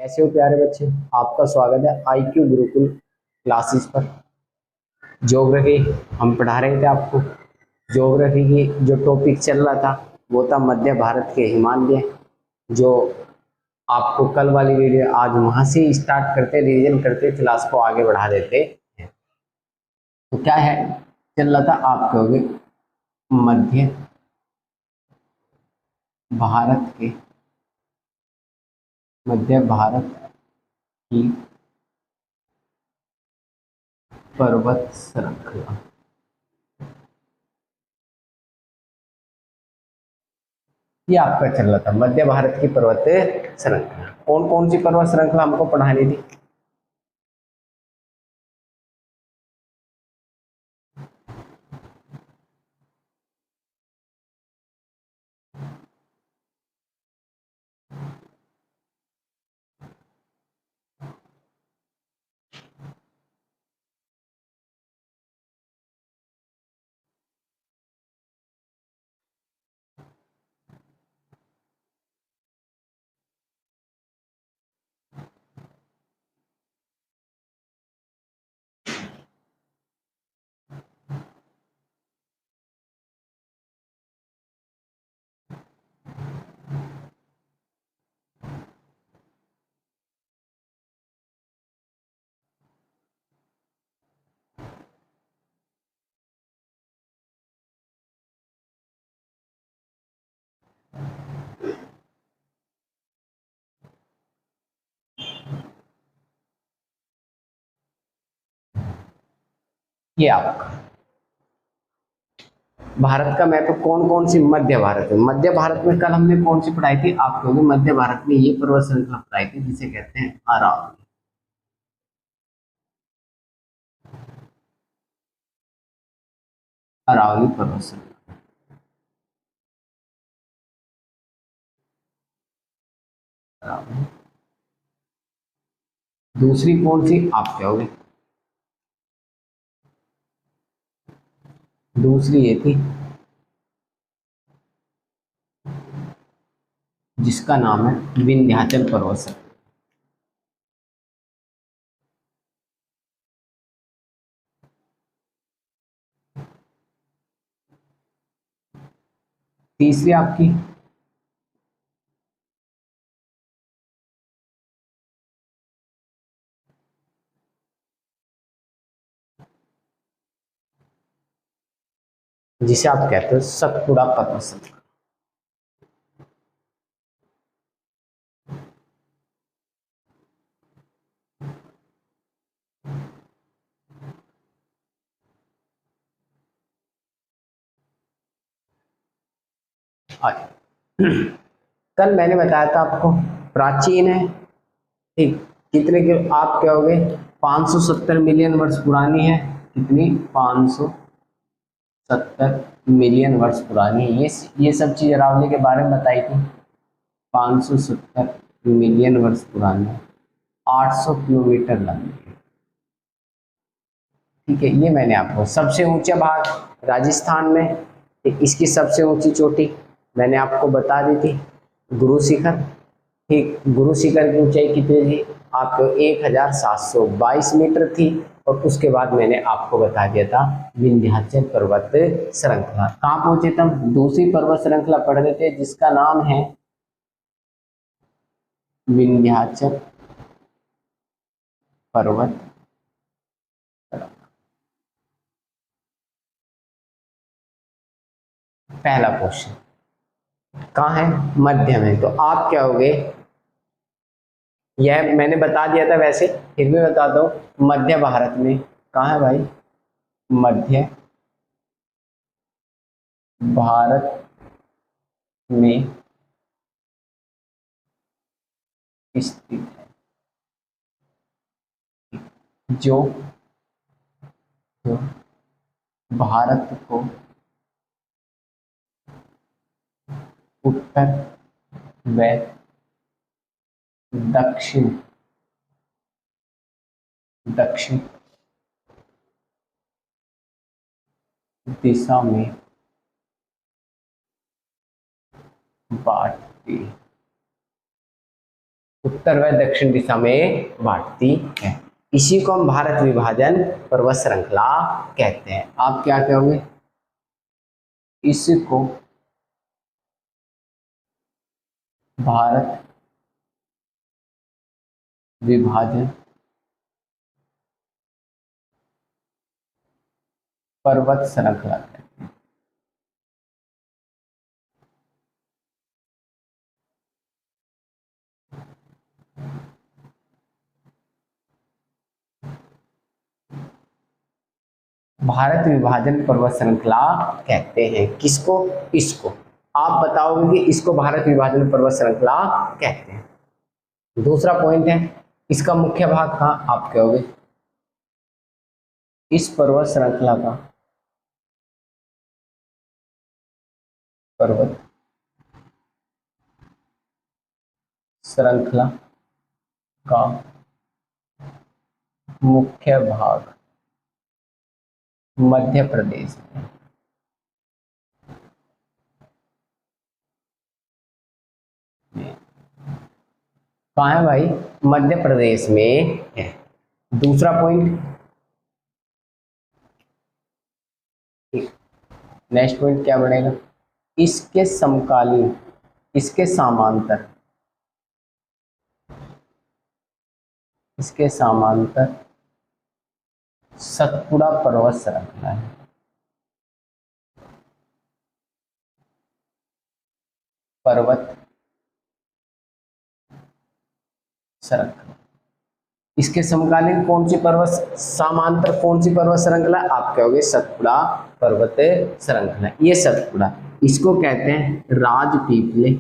कैसे हो प्यारे बच्चे। आपका स्वागत है IQ गुरुकुल क्लासेस पर। ज्योग्राफी हम पढ़ा रहे थे आपको। ज्योग्राफी की जो टॉपिक चल रहा था वो था मध्य भारत के हिमालय। जो आपको कल वाली वीडियो आज वहां से स्टार्ट करते रिवीजन करते क्लास को आगे बढ़ा देते हैं। तो क्या है चल रहा था, आप कहोगे मध्य भारत के मध्य भारत की पर्वत श्रृंखला। ये आपका चल रहा था मध्य भारत की पर्वत श्रृंखला। कौन कौन सी पर्वत श्रृंखला हमको पढ़ानी थी? ये आपका भारत का मैप। कौन कौन सी मध्य भारत है? मध्य भारत में कल हमने कौन सी पढ़ाई थी? आप लोगों ने मध्य भारत में ये पर्वत श्रृंखला पढ़ाई थी जिसे कहते हैं अरावली। अरावली पर्वत श्रृंखला। अरावली। दूसरी कौन सी आप कहोगे? दूसरी ये थी जिसका नाम है विंध्याचल पर्वत श्रृंखला। तीसरी आपकी जिसे आप कहते हो सतपुड़ा पर्वत श्रृंखला। कल मैंने बताया था आपको प्राचीन है, ठीक। कितने के आप कहोगे? 570 मिलियन वर्ष पुरानी है। कितनी? 570 मिलियन वर्ष पुरानी है। ये सब चीज अरावली के बारे में बताई थी। 570 मिलियन वर्ष पुरानी है। 800 किलोमीटर लंबी है। ठीक है, ये मैंने आपको सबसे ऊंचा भाग राजस्थान में, इसकी सबसे ऊंची चोटी मैंने आपको बता दी थी, गुरु शिखर। ठीक, गुरु शिखर की ऊंचाई कितनी थी? आपको 1722 मीटर थी। और उसके बाद मैंने आपको बता दिया था विंध्याचल पर्वत श्रृंखला। कहाँ पहुंचे थे हम? दूसरी पर्वत श्रृंखला पढ़ रहे थे जिसका नाम है विंध्याचल पर्वत श्रृंखला। पहला क्वेश्चन कहाँ है? मध्य में। तो आप क्या होगे? यह मैंने बता दिया था, वैसे फिर भी बता दो। मध्य भारत में कहाँ है भाई? मध्य भारत में स्थित है। जो भारत को उत्तर व दक्षिण दक्षिण दिशा में बांटती है। उत्तर व दक्षिण दिशा में बांटती है। इसी को हम भारत विभाजन पर्वत श्रृंखला कहते हैं। आप क्या कहोगे? इसको भारत विभाजन पर्वत श्रृंखला कहते हैं। भारत विभाजन पर्वत श्रृंखला कहते हैं किसको? इसको। आप बताओगे कि इसको भारत विभाजन पर्वत श्रृंखला कहते हैं। दूसरा पॉइंट है, इसका मुख्य भाग कहाँ? आप कहोगे इस पर्वत श्रृंखला का पर्वत श्रृंखला का मुख्य भाग मध्य प्रदेश में। कहाँ है भाई? मध्य प्रदेश में है। दूसरा पॉइंट, नेक्स्ट पॉइंट क्या बनेगा? इसके समकालीन, इसके समांतर, इसके समांतर सतपुड़ा पर्वत श्रृंखला है। पर्वत श्रृंखला, इसके समकालीन कौन सी पर्वत, समांतर कौन सी पर्वत श्रृंखला? आप कहोगे सतपुड़ा पर्वत श्रृंखला। ये सतपुड़ा, इसको कहते हैं राजपीपले,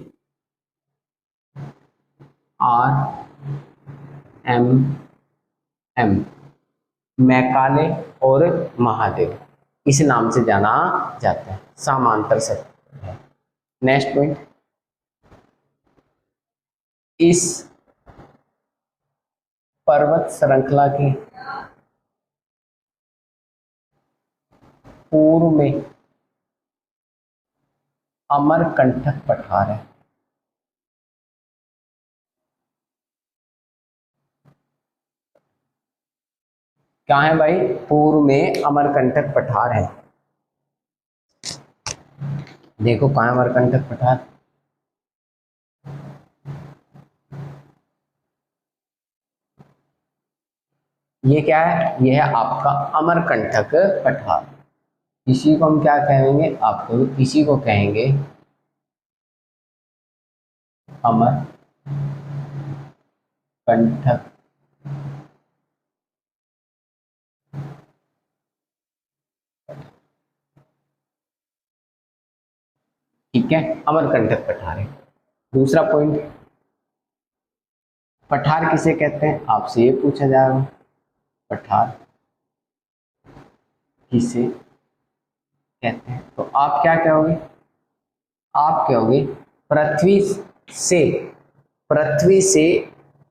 RMM, मैकाले और महादेव, इस नाम से जाना जाता है। समांतर सतपुड़ा है। नेक्स्ट पॉइंट, इस पर्वत श्रृंखला की पूर्व में अमरकंटक पठार है। क्या है भाई? पूर्व में अमरकंटक पठार है। देखो कहाँ है अमरकंटक पठार? ये क्या है? ये है आपका अमरकंटक पठार। इसी को हम क्या कहेंगे? आपको इसी को कहेंगे अमरकंटक ठीक है, अमरकंटक पठार है। दूसरा पॉइंट, पठार किसे कहते हैं? आपसे ये पूछा जाएगा, पठार किसे कहते हैं? तो आप क्या कहोगे? आप कहोगे पृथ्वी से, पृथ्वी से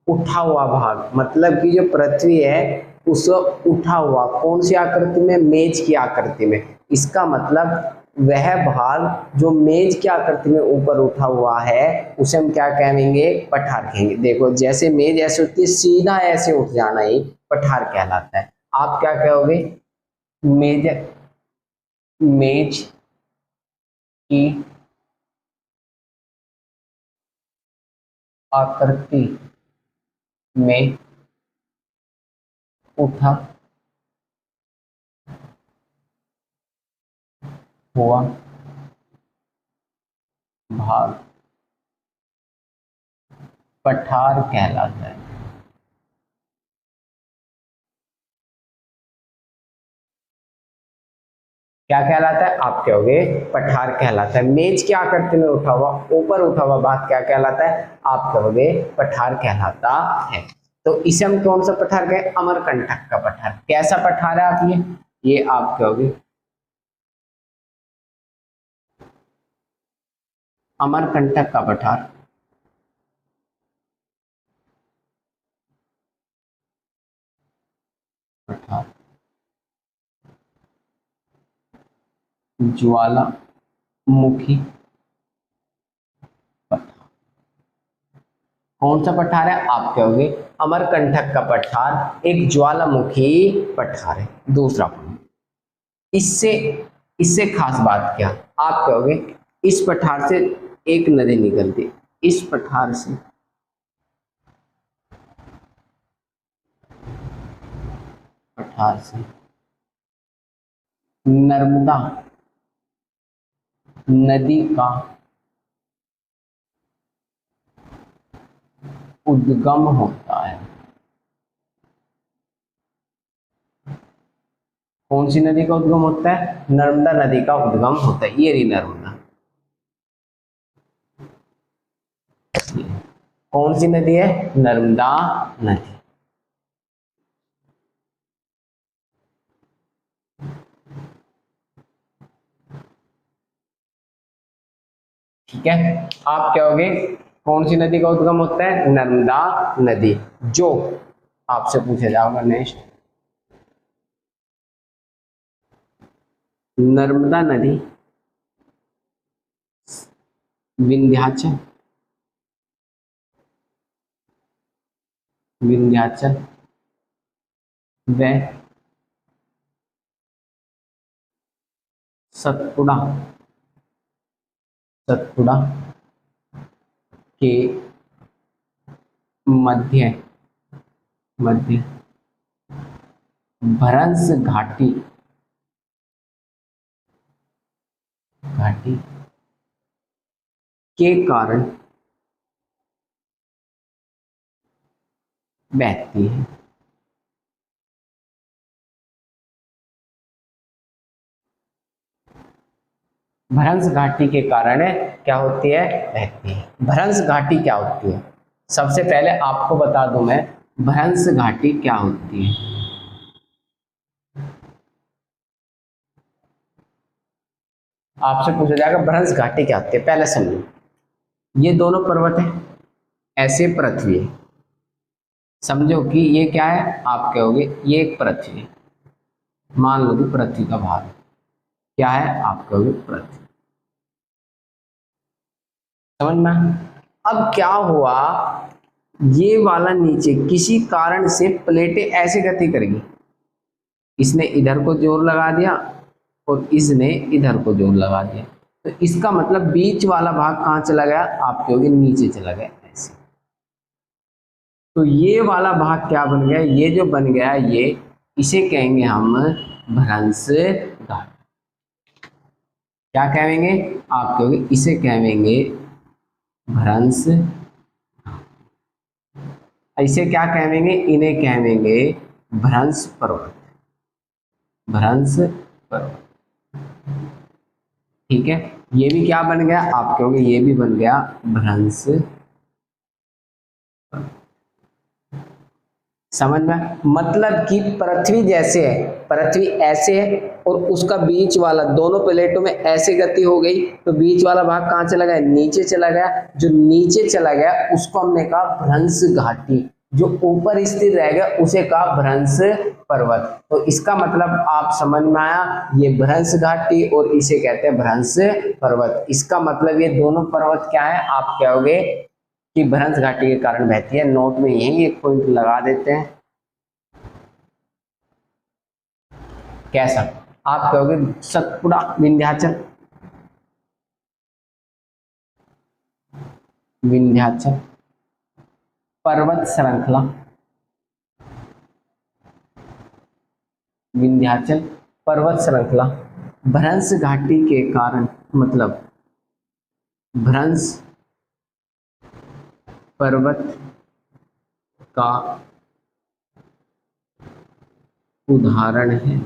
उठा हुआ भाग, मतलब कि जो पृथ्वी है उसको उठा हुआ, कौन सी आकृति में? मेज की आकृति में। इसका मतलब वह भाग जो मेज की आकृति में ऊपर उठा हुआ है उसे हम क्या कहेंगे? पठार कहेंगे। देखो जैसे मेज ऐसे उठती है, सीधा ऐसे उठ जाना ही पठार कहलाता है। आप क्या कहोगे? मेज, मेज की आकृति में उठा हुआ भाग पठार कहलाता है। क्या कहलाता है? आप कहोगे पठार कहलाता है। मेज की आकृति में उठा हुआ, ऊपर उठा हुआ भाग क्या कहलाता है? आप कहोगे पठार कहलाता है। तो इसे हम कौन सा पठार कहें? अमरकंटक का पठार। कैसा पठार है आप ये आप कहोगे अमरकंटक का पठार। पठार ज्वालामुखी पठार। कौन सा पठार है? आप कहोगे अमरकंटक का पठार एक ज्वालामुखी पठार है। दूसरा पॉइंट, इससे इससे खास बात क्या? आप कहोगे इस पठार से एक नदी निकलती, इस पठार से नर्मदा नदी का उद्गम होता है। कौन सी नदी का उद्गम होता है? नर्मदा नदी का उद्गम होता है। ये रही नर्मदा। कौन सी नदी है? नर्मदा नदी। ठीक है, आप कहोगे कौन सी नदी का उद्गम होता है? नर्मदा नदी। जो आपसे पूछा जाएगा नेक्स्ट, नर्मदा नदी विंध्याचल व सतपुड़ा के मध्य भ्रंश घाटी के कारण बहती है। भ्रंश घाटी के कारण क्या होती है? बहती है। भ्रंश घाटी क्या होती है? सबसे पहले आपको बता दूं मैं, भ्रंश घाटी क्या होती है। आपसे पूछा जाएगा भ्रंश घाटी क्या होती है। पहले समझो, ये दोनों पर्वत है, ऐसे पृथ्वी है। समझो कि ये क्या है? आप कहोगे ये एक पृथ्वी है। मान लो कि पृथ्वी का भाग क्या है? आप कहोगे पृथ्वी। समझ में? अब क्या हुआ, ये वाला नीचे किसी कारण से प्लेटें ऐसे गति करेगी, इसने इधर को जोर लगा दिया और इसने इधर को जोर लगा दिया, तो इसका मतलब बीच वाला भाग कहाँ चला गया? आप कहोगे नीचे चला गया, ऐसे। तो ये वाला भाग क्या बन गया? ये जो बन गया, ये इसे कहेंगे हम भ्रंश घाटी। क्या कहेंगे? आप कहोगे इसे कहेंगे भ्रंश। इसे क्या कहेंगे? इन्हें कहेंगे भ्रंश पर्वत। ठीक है, ये भी क्या बन गया? आप कहोगे ये भी बन गया भ्रंश। समझ में? मतलब कि पृथ्वी जैसे है, पृथ्वी ऐसे है और उसका बीच वाला, दोनों प्लेटों में ऐसे गति हो गई, तो बीच वाला भाग कहाँ चला गया? नीचे चला गया। जो नीचे चला गया उसको हमने कहा भ्रंश घाटी, जो ऊपर स्थिर रह गया उसे कहा भ्रंश पर्वत। तो इसका मतलब आप समझ में आया, ये भ्रंश घाटी और इसे कहते हैं भ्रंश पर्वत। इसका मतलब ये दोनों पर्वत क्या है? आप कहोगे कि भ्रंश घाटी के कारण बहती है। नोट में यही एक पॉइंट लगा देते हैं। कैसा? आप कहोगे सतपुड़ा विंध्याचल पर्वत श्रृंखला, विंध्याचल पर्वत श्रृंखला भ्रंश घाटी के कारण, मतलब भ्रंश पर्वत का उदाहरण है।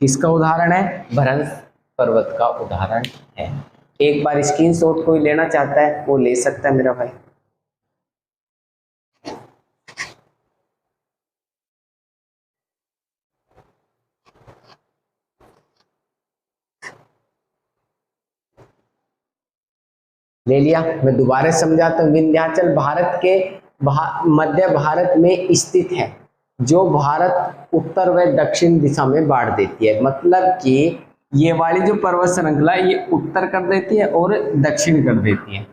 किसका उदाहरण है? भ्रंश पर्वत का उदाहरण है। एक बार स्क्रीनशॉट कोई लेना चाहता है वो ले सकता है मेरा भाई। ले लिया? मैं दोबारा समझाता हूँ। विंध्याचल भारत के मध्य भारत में स्थित है, जो भारत उत्तर व दक्षिण दिशा में बांट देती है। मतलब कि ये वाली जो पर्वत श्रृंखला ये उत्तर कर देती है और दक्षिण कर देती है।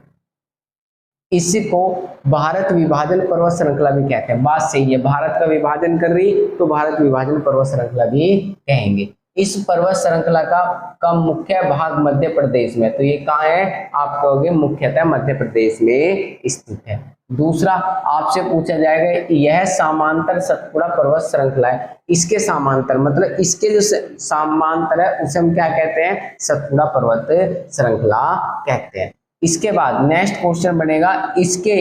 इसको भारत विभाजन पर्वत श्रृंखला भी कहते हैं। बात सही है, भारत का विभाजन कर रही तो भारत विभाजन पर्वत श्रृंखला भी कहेंगे। इस पर्वत श्रृंखला का मुख्य भाग मध्य प्रदेश में, तो ये कहाँ है आप कहोगे मुख्यतः मध्य प्रदेश में स्थित है। दूसरा आपसे पूछा जाएगा यह समांतर सतपुड़ा पर्वत श्रृंखला है, इसके समांतर मतलब इसके जो समांतर है उसे हम क्या कहते हैं, सतपुड़ा पर्वत श्रृंखला कहते हैं। इसके बाद नेक्स्ट क्वेश्चन बनेगा इसके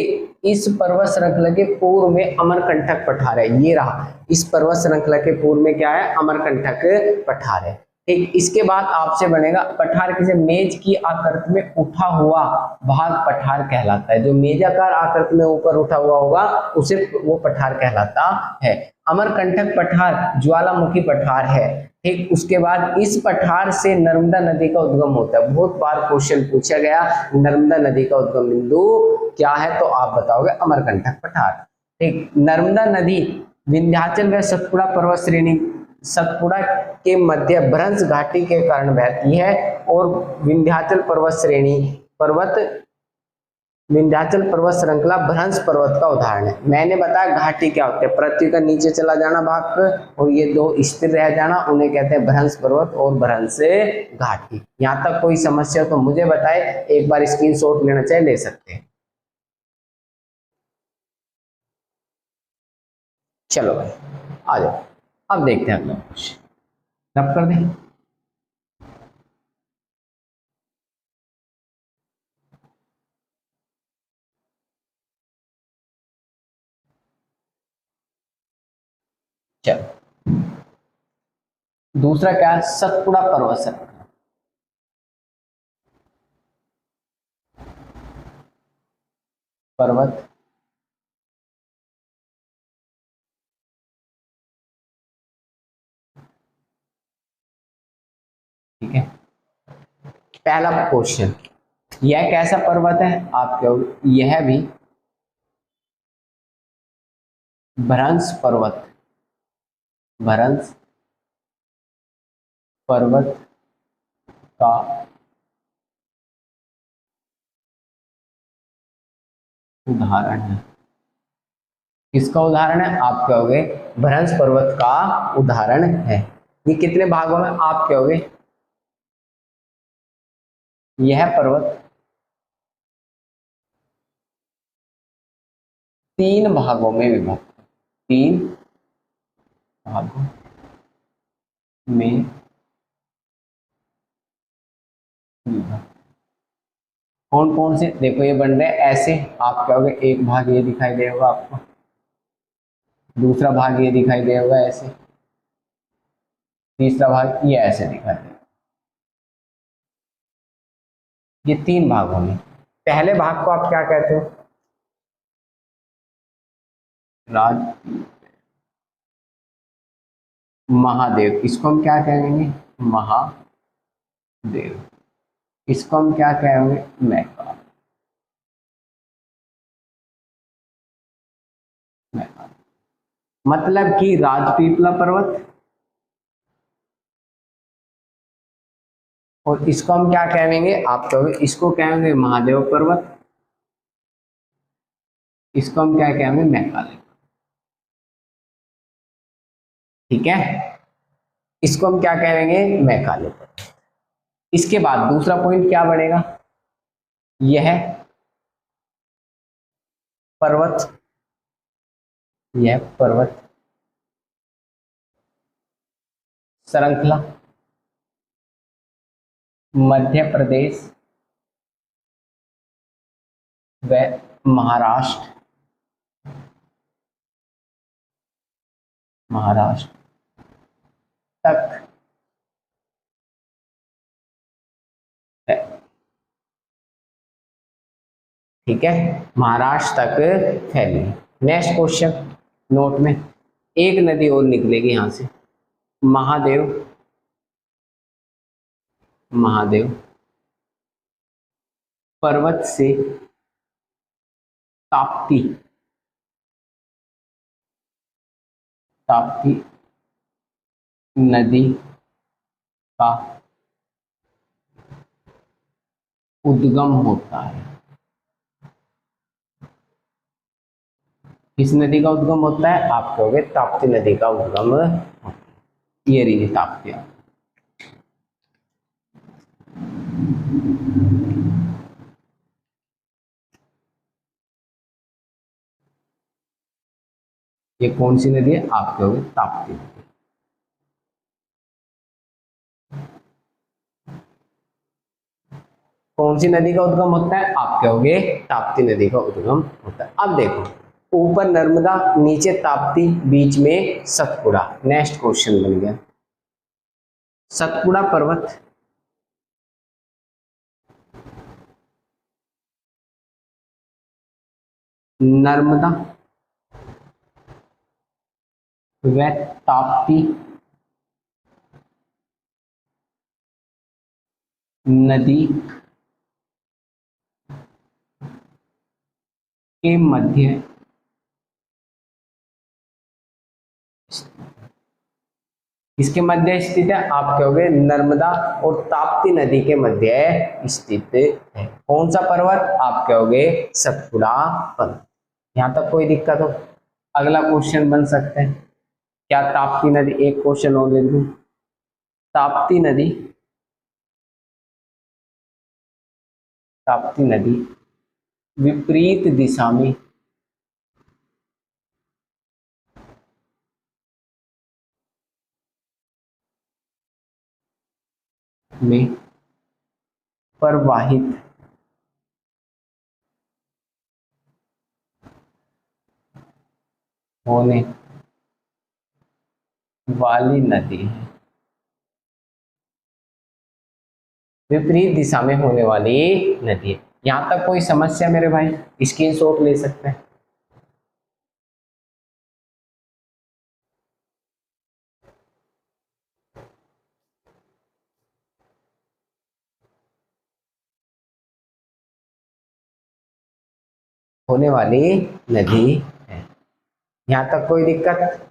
इस पर्वत श्रृंखला के पूर्व में अमरकंटक पठार है। ये रहा, इस पर्वत श्रृंखला के पूर्व में क्या है, अमरकंटक पठार है। ठीक, इसके बाद आपसे बनेगा पठार किसे, मेज की आकृति में उठा हुआ भाग पठार कहलाता है। जो मेजाकार आकृति में ऊपर उठा हुआ होगा उसे वो पठार कहलाता है। अमरकंटक पठार ज्वालामुखी पठार है। ठीक, उसके बाद इस पठार से नर्मदा नदी का उद्गम होता है। बहुत बार क्वेश्चन पूछा गया नर्मदा नदी का उद्गम बिंदु क्या है, तो आप बताओगे अमरकंटक पठार। ठीक, नर्मदा नदी विंध्याचल व सतपुड़ा पर्वत श्रेणी, सतपुड़ा के मध्य भ्रंश घाटी के कारण बहती है और विंध्याचल पर्वत श्रृंखला भ्रंश पर्वत का उदाहरण है। मैंने बताया घाटी क्या होते हैं, पृथ्वी का नीचे चला जाना भाग और ये दो स्थिर रह जाना, उन्हें कहते हैं भ्रंश पर्वत और भ्रंश घाटी। यहाँ तक कोई समस्या तो मुझे बताए, एक बार स्क्रीनशॉट लेना चाहे ले सकते हैं। चलो भाई आ जाओ, अब देखते हैं अगला क्वेश्चन, रब कर दें। चलो दूसरा क्या है, सतपुड़ा पर्वत श्रृंखला। पर्वत ठीक है, पहला क्वेश्चन, यह कैसा पर्वत है, आप कहोगे यह भी भ्रंश पर्वत, भ्रंश पर्वत का उदाहरण है। किसका उदाहरण है, आप कहोगे भ्रंश पर्वत का उदाहरण है। ये कितने भागों में, आप कहोगे यह पर्वत 3 भागों में विभक्त, 3 भागों में विभक्त। कौन कौन से, देखो ये बन रहे हैं ऐसे, आप कहोगे एक भाग ये दिखाई दे होगा आपको, दूसरा भाग ये दिखाई दे होगा ऐसे, तीसरा भाग ये ऐसे दिखाई दे। ये 3 भागों में, पहले भाग को आप क्या कहते हो, राज महादेव, इसको हम क्या कहेंगे, महादेव। इसको हम क्या कहेंगे, मैकाल। मतलब कि राजपीपला पर्वत, और इसको हम क्या कहेंगे, आप कहोगे इसको कहेंगे महादेव पर्वत, इसको हम क्या कहेंगे, मैकाल। ठीक है, इसको हम क्या कहेंगे, मैकाले पर्वत। इसके बाद दूसरा पॉइंट क्या बनेगा, यह पर्वत, यह पर्वत श्रृंखला मध्य प्रदेश व महाराष्ट्र तक है। ठीक है, महाराष्ट्र तक फैली। नेक्स्ट क्वेश्चन नोट में, एक नदी और निकलेगी यहां से, महादेव, महादेव पर्वत से ताप्ती, ताप्ती नदी का उद्गम होता है। किस नदी का उद्गम होता है? आप कहोगे ताप्ती नदी का उद्गम होता है। ये रही ताप्ती। ये कौन सी नदी है? आप कहोगे ताप्ती नदी। कौन सी नदी का उद्गम होता है? आप कहोगे ताप्ती नदी का उद्गम होता है। अब देखो, ऊपर नर्मदा, नीचे ताप्ती, बीच में सतपुड़ा। नेक्स्ट क्वेश्चन बन गया, सतपुड़ा पर्वत नर्मदा व ताप्ती नदी के मध्य इसके मध्य स्थित है। आप कहोगे नर्मदा और ताप्ती नदी के मध्य स्थित है। कौन सा पर्वत? आप कहोगे सतपुड़ा पर्वत। यहां तक कोई दिक्कत हो? अगला क्वेश्चन बन सकते हैं क्या? ताप्ती नदी, एक क्वेश्चन और ले लूं। ताप्ती नदी, ताप्ती नदी विपरीत दिशा में प्रवाहित होने वाली नदी है। विपरीत दिशा में होने वाली नदी है। यहां तक कोई समस्या मेरे भाई? स्क्रीनशॉट ले सकते हैं। होने वाली नदी है। यहां तक कोई दिक्कत?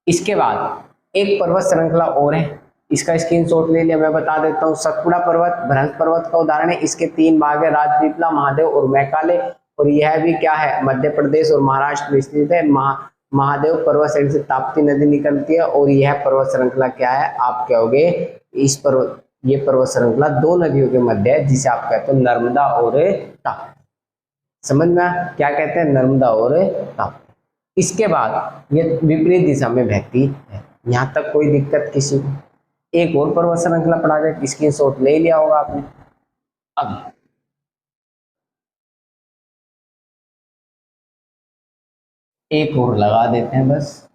इसके बाद एक पर्वत श्रृंखला और है, इसका स्क्रीनशॉट ले लिया। मैं बता देता हूँ, सतपुड़ा पर्वत भ्रंश पर्वत का उदाहरण है। इसके 3 भाग है, राजपीपला, महादेव और मैकाले। और यह भी क्या है? मध्य प्रदेश और महाराष्ट्र में स्थित है। महादेव पर्वत श्रृंखला से ताप्ती नदी निकलती है। और यह पर्वत श्रृंखला क्या है? आप कहोगे इस पर्वत, ये पर्वत श्रृंखला 2 नदियों के मध्य है, जिसे आप कहते हो नर्मदा और ताप्ती। समझ में क्या कहते हैं? नर्मदा और ताप्ती। इसके बाद ये विपरीत दिशा में बहती है। यहां तक कोई दिक्कत किसी को? एक और पर्वत श्रृंखला पढ़ा जाए, स्क्रीनशॉट ले लिया होगा आपने। अब एक और लगा देते हैं बस।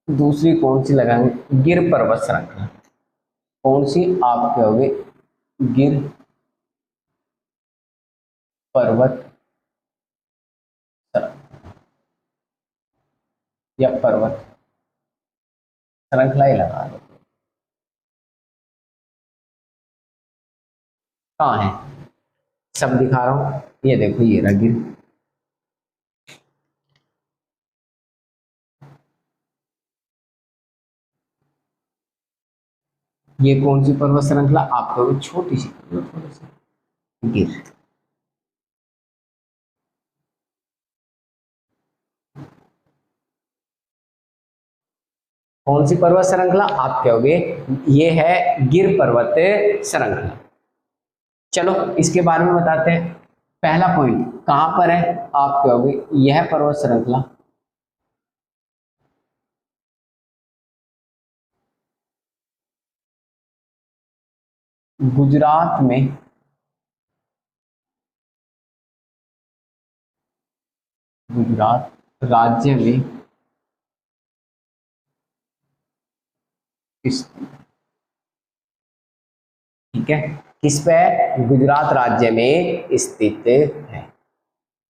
दूसरी कौन सी लगाएंगे? गिर पर्वत श्रृंखला। कौन सी? आप कहोगे गिर पर्वत श्रृंखला या पर्वत श्रृंखला ही लगा दो। कहाँ है? सब दिखा रहा हूं, ये देखो, ये रहा गिर। ये कौन सी पर्वत श्रृंखला? आप कहोगे छोटी सी पर्वत श्रृंखला, गिर। कौन सी पर्वत श्रृंखला? आप कहोगे ये है गिर पर्वत श्रृंखला। चलो इसके बारे में बताते हैं। पहला पॉइंट कहां पर है? आप कहोगे यह पर्वत श्रृंखला गुजरात में गुजरात राज्य में स्थित। ठीक है, किस पे? गुजरात राज्य में स्थित है।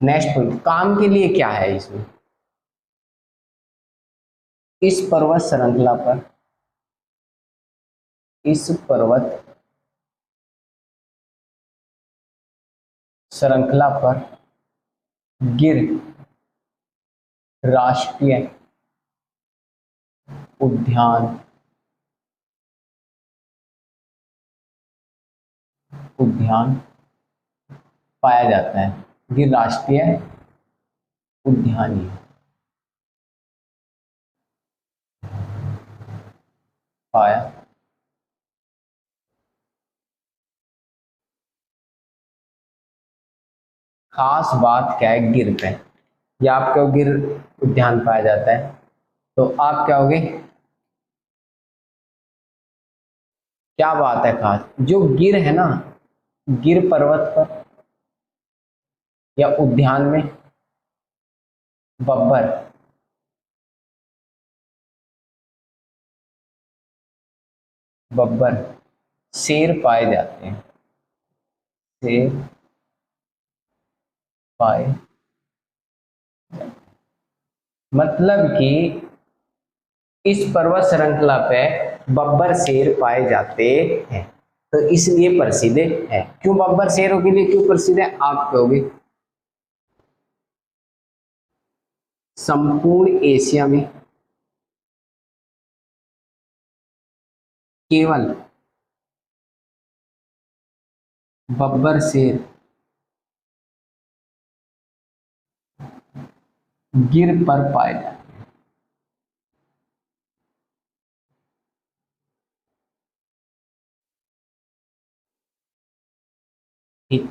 नेक्स्ट पॉइंट, काम के लिए क्या है इसमें? इस पर्वत श्रृंखला पर, इस पर्वत श्रृंखला पर गिर राष्ट्रीय उद्यान उद्यान पाया जाता है। गिर राष्ट्रीय उद्यानीय पाया। खास बात क्या है गिर पे, या आप कहो गिर उद्यान पाया जाता है, तो आप क्या होगे, क्या बात है खास, जो गिर है ना, गिर पर्वत पर या उद्यान में बब्बर, बब्बर शेर पाए जाते हैं, शेर पाए, मतलब कि इस पर्वत श्रृंखला पे बब्बर शेर पाए जाते हैं, तो इसलिए प्रसिद्ध है। क्यों बब्बर शेरों के लिए क्यों प्रसिद्ध है, आप कहोगे संपूर्ण एशिया में केवल बब्बर शेर गिर पर पाए जाते हैं। ठीक,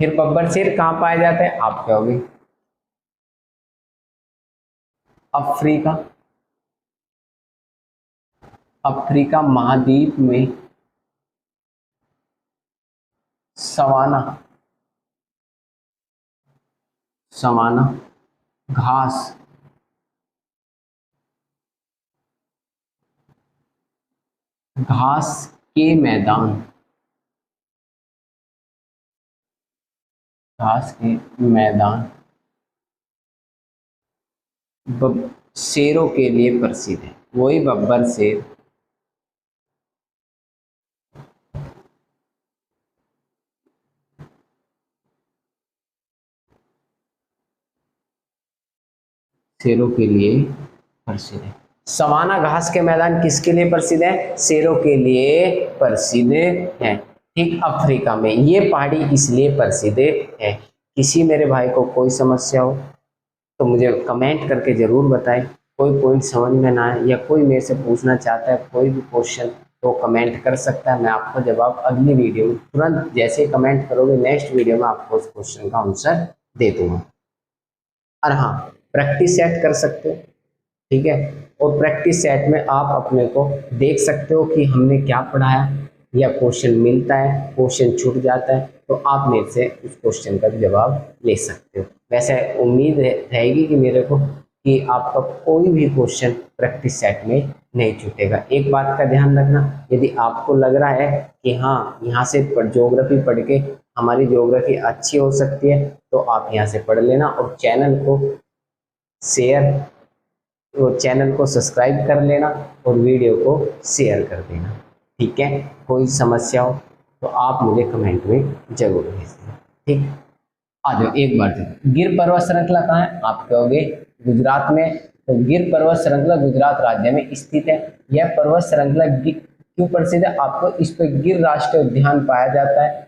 फिर बब्बर शेर कहाँ पाए जाते हैं, आप कहोगे अफ्रीका, अफ्रीका महाद्वीप में सवाना, सवाना घास, घास के मैदान, घास के मैदान शेरों के लिए प्रसिद्ध है, वही बब्बर शेर शेरों के लिए प्रसिद्ध है। सवाना घास के मैदान किसके लिए प्रसिद्ध है, शेरों के लिए प्रसिद्ध है। ठीक, अफ्रीका में ये पहाड़ी इसलिए प्रसिद्ध है। किसी मेरे भाई को कोई समस्या हो तो मुझे कमेंट करके जरूर बताएं, कोई पॉइंट समझ में ना आए या कोई मेरे से पूछना चाहता है कोई भी क्वेश्चन तो कमेंट कर सकता है, मैं आपको जवाब अगली वीडियो में तुरंत जैसे ही कमेंट करोगे नेक्स्ट वीडियो में आपको उस क्वेश्चन का आंसर दे दूंगा। और हाँ, प्रैक्टिस सेट कर सकते हो, ठीक है, और प्रैक्टिस सेट में आप अपने को देख सकते हो कि हमने क्या पढ़ाया, या क्वेश्चन मिलता है क्वेश्चन छूट जाता है तो आप मेरे से उस क्वेश्चन का भी जवाब ले सकते हो। वैसे उम्मीद रहेगी कि मेरे को कि आपका कोई भी क्वेश्चन प्रैक्टिस सेट में नहीं छूटेगा। एक बात का ध्यान रखना, यदि आपको लग रहा है कि हाँ यहाँ से ज्योग्राफी पढ़ के हमारी ज्योग्राफी अच्छी हो सकती है तो आप यहाँ से पढ़ लेना, और चैनल को शेयर, तो चैनल को सब्सक्राइब कर लेना और वीडियो को शेयर कर देना। ठीक है, कोई समस्या हो तो आप मुझे कमेंट में जरूर भेज देना। ठीक, आ जाओ एक बार गिर पर्वत श्रृंखला कहाँ है, आप कहोगे गुजरात में, तो गिर पर्वत श्रृंखला गुजरात राज्य में स्थित है। यह पर्वत श्रृंखला क्यों प्रसिद्ध है, आपको इस पर गिर राष्ट्रीय उद्यान पाया जाता है,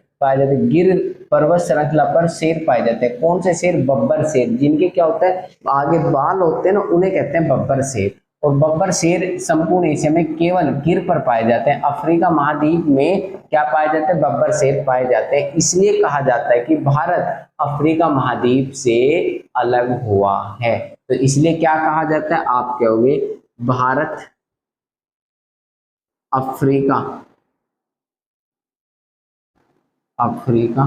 गिर पर्वत श्रृंखला पर शेर पाए जाते हैं। कौन से शेर, बब्बर शेर, जिनके क्या होता है आगे बाल होते हैं ना, उन्हें कहते हैं बब्बर शेर। और बब्बर शेर संपूर्ण एशिया में केवल गिर पर पाए जाते हैं। अफ्रीका महाद्वीप में क्या पाए जाते हैं, बब्बर शेर पाए जाते हैं। इसलिए कहा जाता है कि भारत अफ्रीका महाद्वीप से अलग हुआ है, तो इसलिए क्या कहा जाता है, आप कहोगे भारत अफ्रीका, अफ्रीका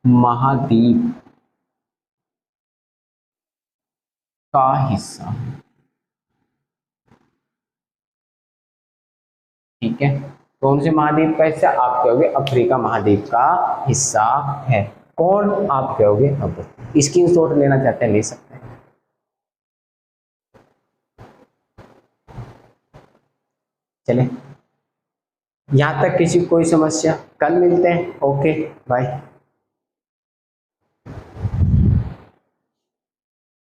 महाद्वीप का हिस्सा। ठीक है, कौन से महाद्वीप का हिस्सा, आप कहोगे अफ्रीका महाद्वीप का हिस्सा है। कौन, आप कहोगे अब। स्क्रीनशॉट लेना चाहते हैं ले सकते हैं। चले, यहां तक किसी कोई समस्या, कल मिलते हैं, ओके बाय।